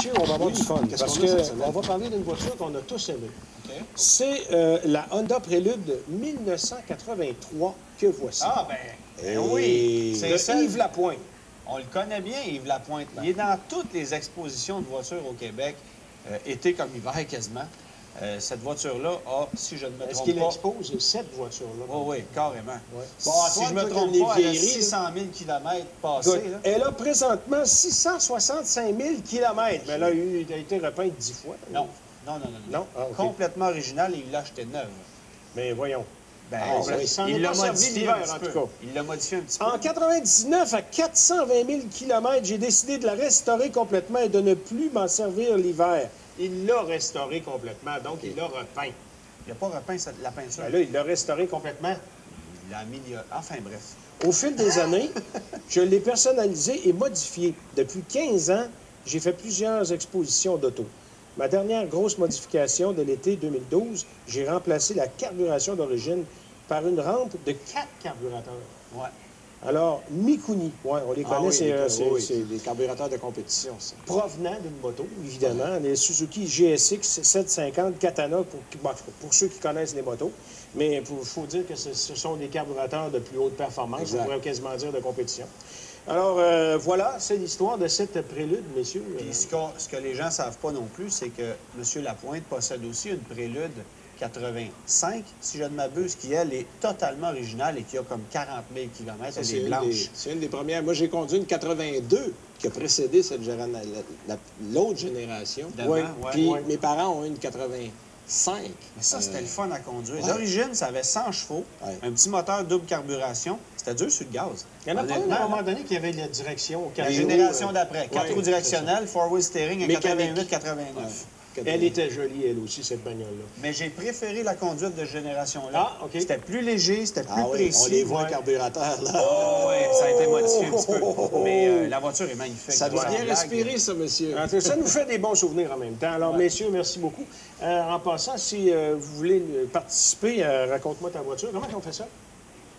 messieurs, on va avoir du fun. Qu'est-ce Parce qu'on a cette semaine? qu'on va parler d'une voiture qu'on a tous aimée. OK. C'est la Honda Prélude 1983 que voici. Ah, ben oui. Et C'est de celle- Yves Lapointe. On le connaît bien, Yves Lapointe. Il est dans toutes les expositions de voitures au Québec, été comme hiver quasiment. Cette voiture-là a, si je ne me Est-ce trompe qu'il pas... expose cette voiture-là? Oui, oui, carrément. Ouais. Si, Bon, si je Antoine, me toi, trompe qui pas, as elle a vieilli, 600 000 km Écoute, passés. Là. elle a présentement 665 000 km, mais elle a été repeinte 10 fois. Non, non, non, non. Non? Ah, OK. Complètement original et il l'a acheté neuve. Mais voyons. Ben, oui, ça en il est l'a pas servi modifié l'hiver, un petit en peu. tout cas. Il l'a modifié un petit peu. En 99 à 420 000 km, j'ai décidé de la restaurer complètement et de ne plus m'en servir l'hiver. Il l'a restauré complètement, donc il l'a repeint. Il n'a pas repeint la peinture. Ben là, il l'a restauré complètement. Il l'a amélioré. Enfin, bref. Au fil des années, je l'ai personnalisé et modifié. Depuis 15 ans, j'ai fait plusieurs expositions d'auto. Ma dernière grosse modification de l'été 2012, j'ai remplacé la carburation d'origine par une rampe de 4 carburateurs. Ouais. Alors, Mikuni, ouais, on les connaît, c'est des carburateurs de compétition, ça. provenant d'une moto, évidemment, les Suzuki GSX 750 Katana, pour ceux qui connaissent les motos. Mais il faut dire que ce sont des carburateurs de plus haute performance, Exact. on pourrait quasiment dire de compétition. Alors, voilà, c'est l'histoire de cette prélude, messieurs. Puis ce que les gens ne savent pas non plus, c'est que M. Lapointe possède aussi une Prélude 85, si je ne m'abuse, qui, elle, est totalement originale et qui a comme 40 000 km. Ça, Elle est blanche. c'est une des premières. Moi, j'ai conduit une 82 qui a précédé cette l'autre génération. D'avant, Ouais. ouais. Puis Ouais. mes parents ont une 85. Mais ça, c'était le fun à conduire. ouais. D'origine, ça avait 100 chevaux, Ouais. un petit moteur double carburation. C'était dur sur le gaz. Il y en a pas une, Honnêtement, à un moment là, donné, qui avait la direction au la quatre génération roues, d'après. 4 ouais, roues directionnelles, four-wheel steering, en Mécanique. 88-89. Elle était jolie, elle aussi, cette bagnole-là. Mais j'ai préféré la conduite de génération-là. Ah, OK. C'était plus léger, c'était plus Ah oui, précis. on les voit, ouais. carburateurs, là. Oh, ouais, ça a été modifié un petit peu. Mais la voiture est magnifique. Ça doit Sans bien blague. respirer, ça, monsieur. En tout cas, ça nous fait des bons souvenirs en même temps. Alors, messieurs, merci beaucoup. En passant, si vous voulez participer, raconte-moi ta voiture. Comment on fait ça?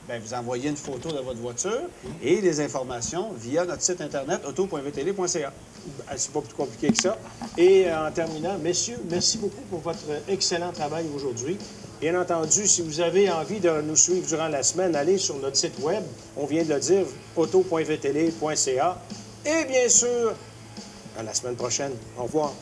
Bien, vous envoyez une photo de votre voiture et des informations via notre site internet auto.vtl.ca. C'est pas plus compliqué que ça. Et en terminant, messieurs, merci beaucoup pour votre excellent travail aujourd'hui. Bien entendu, si vous avez envie de nous suivre durant la semaine, allez sur notre site web. On vient de le dire, auto.vtl.ca. Et bien sûr, à la semaine prochaine. Au revoir.